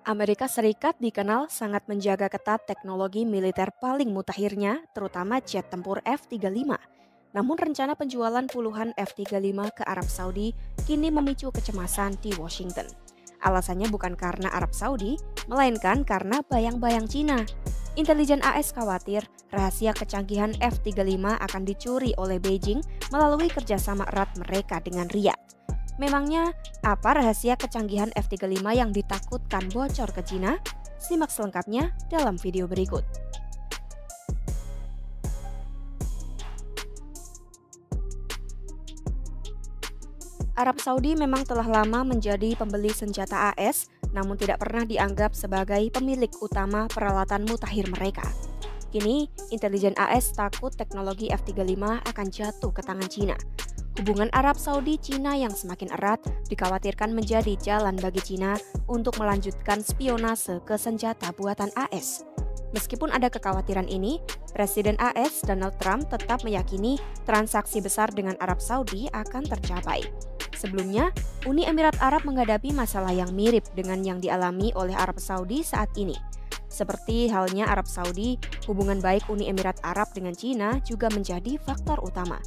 Amerika Serikat dikenal sangat menjaga ketat teknologi militer paling mutakhirnya, terutama jet tempur F-35. Namun rencana penjualan puluhan F-35 ke Arab Saudi kini memicu kecemasan di Washington. Alasannya bukan karena Arab Saudi, melainkan karena bayang-bayang Cina. Intelijen AS khawatir rahasia kecanggihan F-35 akan dicuri oleh Beijing melalui kerjasama erat mereka dengan Riyadh. Memangnya, apa rahasia kecanggihan F-35 yang ditakutkan bocor ke Cina? Simak selengkapnya dalam video berikut. Arab Saudi memang telah lama menjadi pembeli senjata AS, namun tidak pernah dianggap sebagai pemilik utama peralatan mutakhir mereka. Kini, intelijen AS takut teknologi F-35 akan jatuh ke tangan Cina. Hubungan Arab Saudi-Cina yang semakin erat dikhawatirkan menjadi jalan bagi Cina untuk melanjutkan spionase ke senjata buatan AS. Meskipun ada kekhawatiran ini, Presiden AS Donald Trump tetap meyakini transaksi besar dengan Arab Saudi akan tercapai. Sebelumnya, Uni Emirat Arab menghadapi masalah yang mirip dengan yang dialami oleh Arab Saudi saat ini. Seperti halnya Arab Saudi, hubungan baik Uni Emirat Arab dengan Cina juga menjadi faktor utama.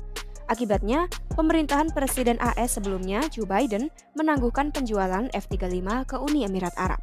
Akibatnya, pemerintahan Presiden AS sebelumnya, Joe Biden, menangguhkan penjualan F-35 ke Uni Emirat Arab.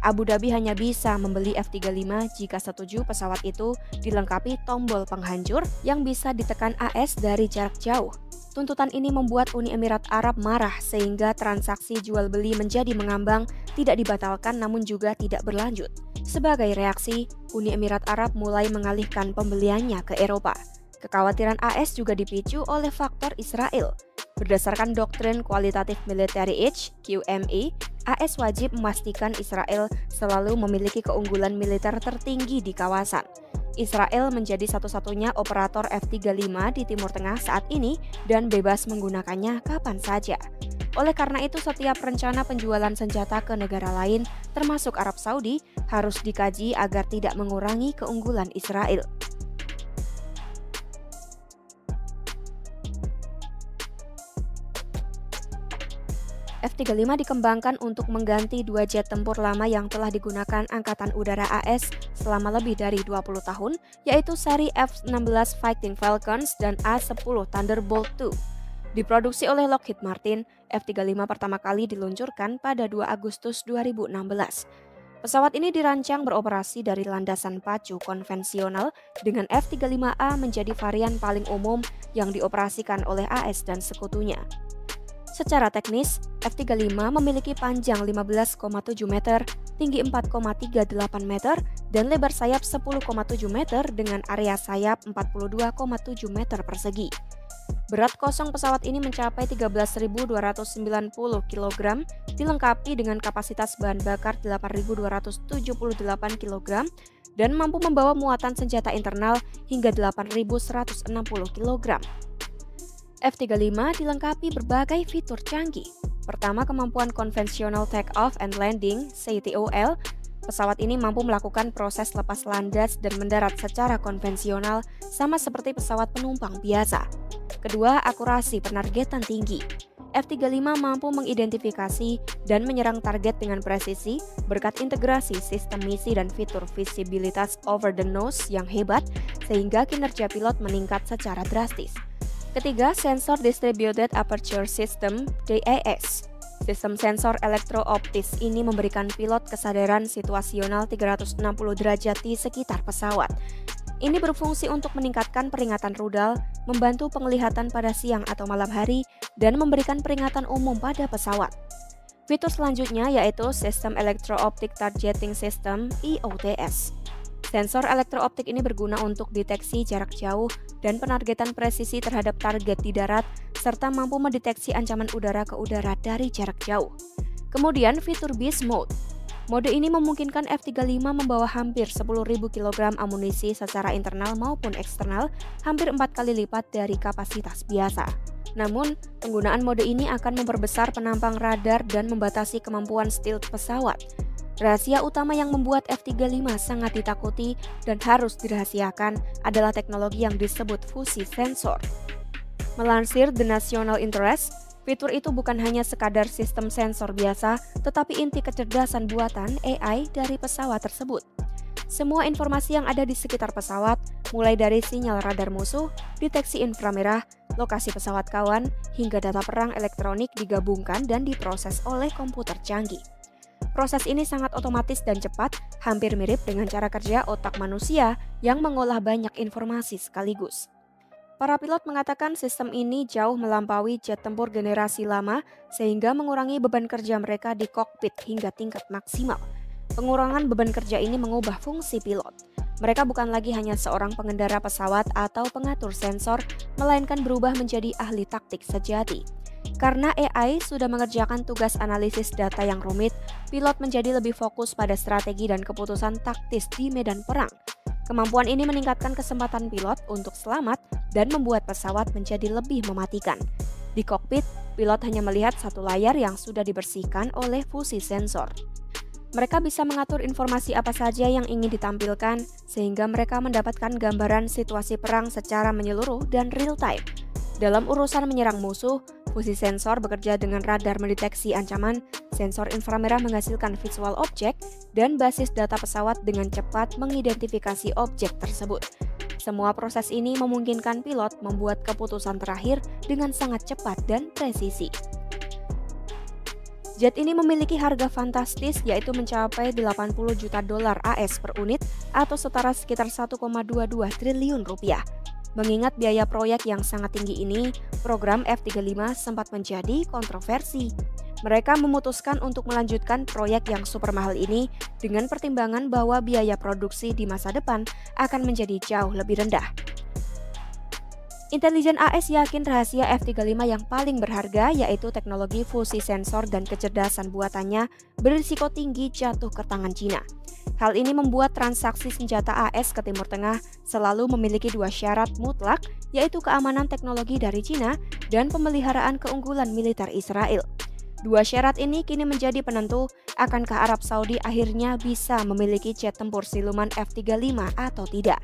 Abu Dhabi hanya bisa membeli F-35 jika setuju pesawat itu dilengkapi tombol penghancur yang bisa ditekan AS dari jarak jauh. Tuntutan ini membuat Uni Emirat Arab marah sehingga transaksi jual-beli menjadi mengambang, tidak dibatalkan namun juga tidak berlanjut. Sebagai reaksi, Uni Emirat Arab mulai mengalihkan pembeliannya ke Eropa. Kekhawatiran AS juga dipicu oleh faktor Israel. Berdasarkan doktrin Qualitative Military Edge (QME), AS wajib memastikan Israel selalu memiliki keunggulan militer tertinggi di kawasan. Israel menjadi satu-satunya operator F-35 di Timur Tengah saat ini dan bebas menggunakannya kapan saja. Oleh karena itu, setiap rencana penjualan senjata ke negara lain, termasuk Arab Saudi, harus dikaji agar tidak mengurangi keunggulan Israel. F-35 dikembangkan untuk mengganti dua jet tempur lama yang telah digunakan Angkatan Udara AS selama lebih dari 20 tahun, yaitu seri F-16 Fighting Falcons dan A-10 Thunderbolt II. Diproduksi oleh Lockheed Martin, F-35 pertama kali diluncurkan pada 2 Agustus 2016. Pesawat ini dirancang beroperasi dari landasan pacu konvensional dengan F-35A menjadi varian paling umum yang dioperasikan oleh AS dan sekutunya. Secara teknis, F-35 memiliki panjang 15,7 meter, tinggi 4,38 meter, dan lebar sayap 10,7 meter dengan area sayap 42,7 meter persegi. Berat kosong pesawat ini mencapai 13.290 kg, dilengkapi dengan kapasitas bahan bakar 8.278 kg, dan mampu membawa muatan senjata internal hingga 8.160 kg. F-35 dilengkapi berbagai fitur canggih. Pertama, kemampuan konvensional take-off and landing (CTOL). Pesawat ini mampu melakukan proses lepas landas dan mendarat secara konvensional sama seperti pesawat penumpang biasa. Kedua, akurasi penargetan tinggi. F-35 mampu mengidentifikasi dan menyerang target dengan presisi berkat integrasi sistem misi dan fitur visibilitas over the nose yang hebat sehingga kinerja pilot meningkat secara drastis. Ketiga, Sensor Distributed Aperture System (DAS). Sistem sensor elektro-optis ini memberikan pilot kesadaran situasional 360 derajat di sekitar pesawat. Ini berfungsi untuk meningkatkan peringatan rudal, membantu penglihatan pada siang atau malam hari, dan memberikan peringatan umum pada pesawat. Fitur selanjutnya yaitu Sistem Electro-Optic Targeting System (EOTS). Sensor elektro-optik ini berguna untuk deteksi jarak jauh dan penargetan presisi terhadap target di darat, serta mampu mendeteksi ancaman udara ke udara dari jarak jauh. Kemudian fitur Beast Mode. Mode ini memungkinkan F-35 membawa hampir 10.000 kg amunisi secara internal maupun eksternal, hampir 4 kali lipat dari kapasitas biasa. Namun, penggunaan mode ini akan memperbesar penampang radar dan membatasi kemampuan stealth pesawat. Rahasia utama yang membuat F-35 sangat ditakuti dan harus dirahasiakan adalah teknologi yang disebut fusi sensor. Melansir The National Interest, Fitur itu bukan hanya sekadar sistem sensor biasa, tetapi inti kecerdasan buatan AI dari pesawat tersebut. Semua informasi yang ada di sekitar pesawat, mulai dari sinyal radar musuh, deteksi inframerah, lokasi pesawat kawan, hingga data perang elektronik digabungkan dan diproses oleh komputer canggih. Proses ini sangat otomatis dan cepat, hampir mirip dengan cara kerja otak manusia yang mengolah banyak informasi sekaligus. Para pilot mengatakan sistem ini jauh melampaui jet tempur generasi lama sehingga mengurangi beban kerja mereka di kokpit hingga tingkat maksimal. Pengurangan beban kerja ini mengubah fungsi pilot. Mereka bukan lagi hanya seorang pengendara pesawat atau pengatur sensor, melainkan berubah menjadi ahli taktik sejati. Karena AI sudah mengerjakan tugas analisis data yang rumit, pilot menjadi lebih fokus pada strategi dan keputusan taktis di medan perang. Kemampuan ini meningkatkan kesempatan pilot untuk selamat dan membuat pesawat menjadi lebih mematikan. Di kokpit, pilot hanya melihat satu layar yang sudah dibersihkan oleh fusi sensor. Mereka bisa mengatur informasi apa saja yang ingin ditampilkan, sehingga mereka mendapatkan gambaran situasi perang secara menyeluruh dan real-time. Dalam urusan menyerang musuh, fusi sensor bekerja dengan radar mendeteksi ancaman, sensor inframerah menghasilkan visual objek, dan basis data pesawat dengan cepat mengidentifikasi objek tersebut. Semua proses ini memungkinkan pilot membuat keputusan terakhir dengan sangat cepat dan presisi. Jet ini memiliki harga fantastis yaitu mencapai 80 juta dolar AS per unit atau setara sekitar 1,22 triliun rupiah. Mengingat biaya proyek yang sangat tinggi ini, program F-35 sempat menjadi kontroversi. Mereka memutuskan untuk melanjutkan proyek yang super mahal ini dengan pertimbangan bahwa biaya produksi di masa depan akan menjadi jauh lebih rendah. Intelijen AS yakin rahasia F-35 yang paling berharga yaitu teknologi fusi sensor dan kecerdasan buatannya berisiko tinggi jatuh ke tangan Cina. Hal ini membuat transaksi senjata AS ke Timur Tengah selalu memiliki dua syarat mutlak, yaitu keamanan teknologi dari Cina dan pemeliharaan keunggulan militer Israel. Dua syarat ini kini menjadi penentu akankah Arab Saudi akhirnya bisa memiliki jet tempur siluman F-35 atau tidak.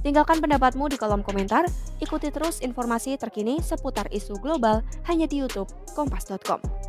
Tinggalkan pendapatmu di kolom komentar, ikuti terus informasi terkini seputar isu global hanya di YouTube Kompas.com.